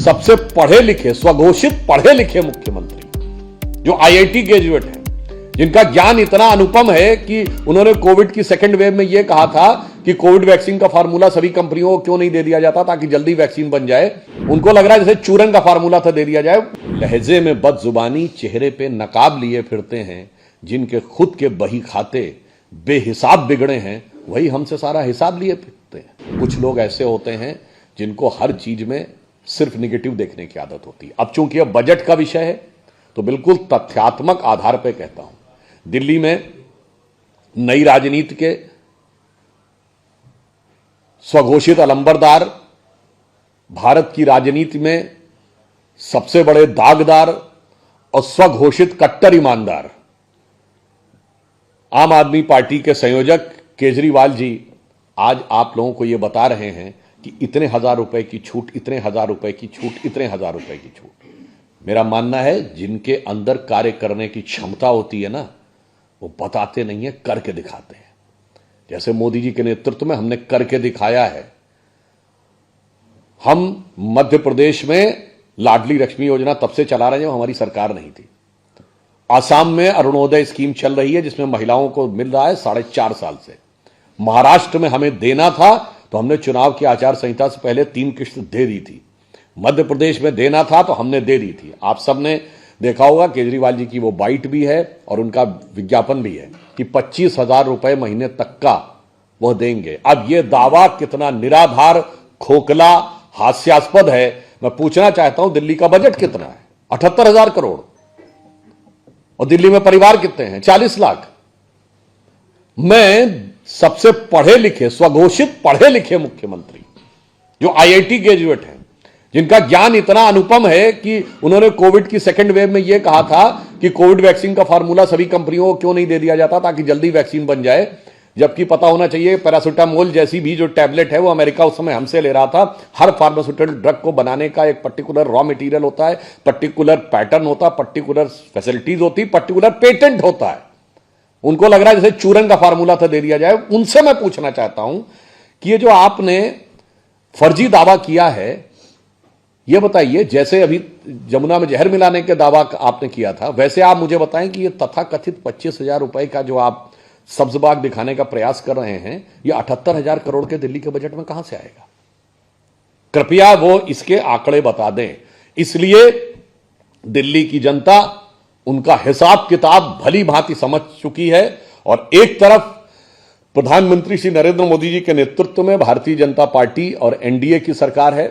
सबसे पढ़े लिखे, स्वघोषित पढ़े लिखे मुख्यमंत्री जो आईआईटी ग्रेजुएट हैं, जिनका ज्ञान इतना अनुपम है कि उन्होंने कोविड की सेकेंड वेव में यह कहा था कि कोविड वैक्सीन का फार्मूला सभी कंपनियों को क्यों नहीं दे दिया जाता ताकि जल्दी वैक्सीन बन जाए। उनको लग रहा है जैसे चूरन का फार्मूला था दे दिया जाए। लहजे में बदजुबानी, चेहरे पे नकाब लिए फिरते हैं, जिनके खुद के बही खाते बेहिसाब बिगड़े हैं, वही हमसे सारा हिसाब लिए फिरते हैं। कुछ लोग ऐसे होते हैं जिनको हर चीज में सिर्फ निगेटिव देखने की आदत होती है। अब चूंकि अब बजट का विषय है तो बिल्कुल तथ्यात्मक आधार पर कहता हूं, दिल्ली में नई राजनीति के स्वघोषित अलंबरदार, भारत की राजनीति में सबसे बड़े दागदार और स्वघोषित कट्टर ईमानदार आम आदमी पार्टी के संयोजक केजरीवाल जी आज आप लोगों को यह बता रहे हैं कि इतने हजार रुपए की छूट, इतने हजार रुपए की छूट, इतने हजार रुपए की छूट। मेरा मानना है जिनके अंदर कार्य करने की क्षमता होती है ना, वो बताते नहीं है, करके दिखाते हैं। जैसे मोदी जी के नेतृत्व में हमने करके दिखाया है। हम मध्य प्रदेश में लाडली लक्ष्मी योजना तब से चला रहे हैं जब हमारी सरकार नहीं थी। आसाम में अरुणोदय स्कीम चल रही है जिसमें महिलाओं को मिल रहा है 4.5 साल से। महाराष्ट्र में हमें देना था तो हमने चुनाव की आचार संहिता से पहले 3 किस्त दे दी थी। मध्य प्रदेश में देना था तो हमने दे दी थी। आप सबने देखा होगा केजरीवाल जी की वो बाइट भी है और उनका विज्ञापन भी है कि 25,000 रुपए महीने तक का वो देंगे। अब ये दावा कितना निराधार, खोखला, हास्यास्पद है। मैं पूछना चाहता हूं दिल्ली का बजट कितना है? 78,000 करोड़। और दिल्ली में परिवार कितने हैं? 40 लाख। मैं सबसे पढ़े लिखे, स्वघोषित पढ़े लिखे मुख्यमंत्री जो आईआईटी ग्रेजुएट हैं, जिनका ज्ञान इतना अनुपम है कि उन्होंने कोविड की सेकेंड वेव में यह कहा था कि कोविड वैक्सीन का फार्मूला सभी कंपनियों को क्यों नहीं दे दिया जाता ताकि जल्दी वैक्सीन बन जाए, जबकि पता होना चाहिए पैरासिटामोल जैसी भी जो टैबलेट है वो अमेरिका उस समय हमसे ले रहा था। हर फार्मास्यूटिकल ड्रग को बनाने का एक पर्टिकुलर रॉ मटेरियल होता है, पर्टिकुलर पैटर्न होता है, पर्टिकुलर फैसिलिटीज होती, पर्टिकुलर पेटेंट होता है। उनको लग रहा है जैसे चूरन का फार्मूला था दे दिया जाए। उनसे मैं पूछना चाहता हूं कि ये जो आपने फर्जी दावा किया है, ये बताइए, जैसे अभी जमुना में जहर मिलाने के दावा आपने किया था, वैसे आप मुझे बताएं कि ये तथाकथित 25,000 रुपए का जो आप सब्जबाग दिखाने का प्रयास कर रहे हैं, ये 78,000 करोड़ के दिल्ली के बजट में कहां से आएगा? कृपया वो इसके आंकड़े बता दें। इसलिए दिल्ली की जनता उनका हिसाब किताब भली भांति समझ चुकी है। और एक तरफ प्रधानमंत्री श्री नरेंद्र मोदी जी के नेतृत्व में भारतीय जनता पार्टी और एनडीए की सरकार है,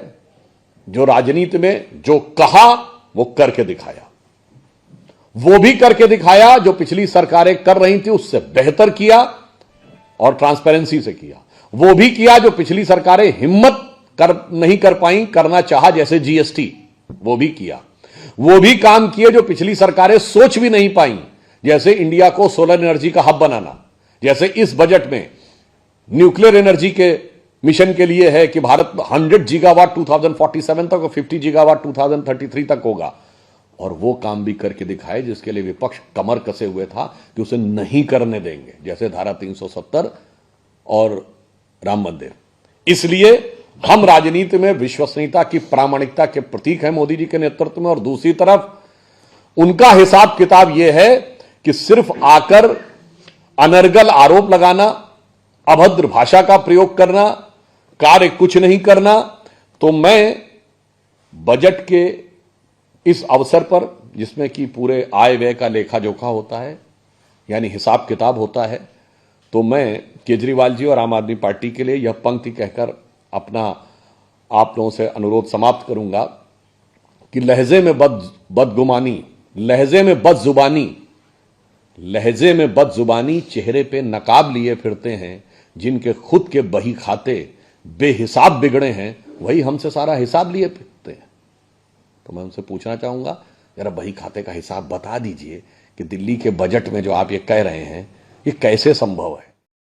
जो राजनीति में जो कहा वो करके दिखाया। वो भी करके दिखाया जो पिछली सरकारें कर रही थी उससे बेहतर किया और ट्रांसपेरेंसी से किया। वो भी किया जो पिछली सरकारें हिम्मत नहीं कर पाई, करना चाहा, जैसे जीएसटी, वो भी किया। वो भी काम किए जो पिछली सरकारें सोच भी नहीं पाई, जैसे इंडिया को सोलर एनर्जी का हब बनाना। जैसे इस बजट में न्यूक्लियर एनर्जी के मिशन के लिए है कि भारत 100 गीगावाट 2047 तक और 50 गीगावाट 2033 तक होगा। और वो काम भी करके दिखाए जिसके लिए विपक्ष कमर कसे हुए था कि उसे नहीं करने देंगे, जैसे धारा 370 और राम मंदिर। इसलिए हम राजनीति में विश्वसनीयता की, प्रामाणिकता के प्रतीक हैं मोदी जी के नेतृत्व में। और दूसरी तरफ उनका हिसाब किताब यह है कि सिर्फ आकर अनर्गल आरोप लगाना, अभद्र भाषा का प्रयोग करना, कार्य कुछ नहीं करना। तो मैं बजट के इस अवसर पर, जिसमें कि पूरे आय व्यय का लेखा जोखा होता है, यानी हिसाब किताब होता है, तो मैं केजरीवाल जी और आम आदमी पार्टी के लिए यह पंक्ति कहकर अपना आप लोगों से अनुरोध समाप्त करूंगा कि लहजे में बदगुमानी, लहजे में बदजुबानी, लहजे में बदजुबानी, चेहरे पे नकाब लिए फिरते हैं, जिनके खुद के बही खाते बेहिसाब बिगड़े हैं, वही हमसे सारा हिसाब लिए फिरते हैं। तो मैं उनसे पूछना चाहूंगा, जरा बही खाते का हिसाब बता दीजिए कि दिल्ली के बजट में जो आप ये कह रहे हैं, ये कैसे संभव है?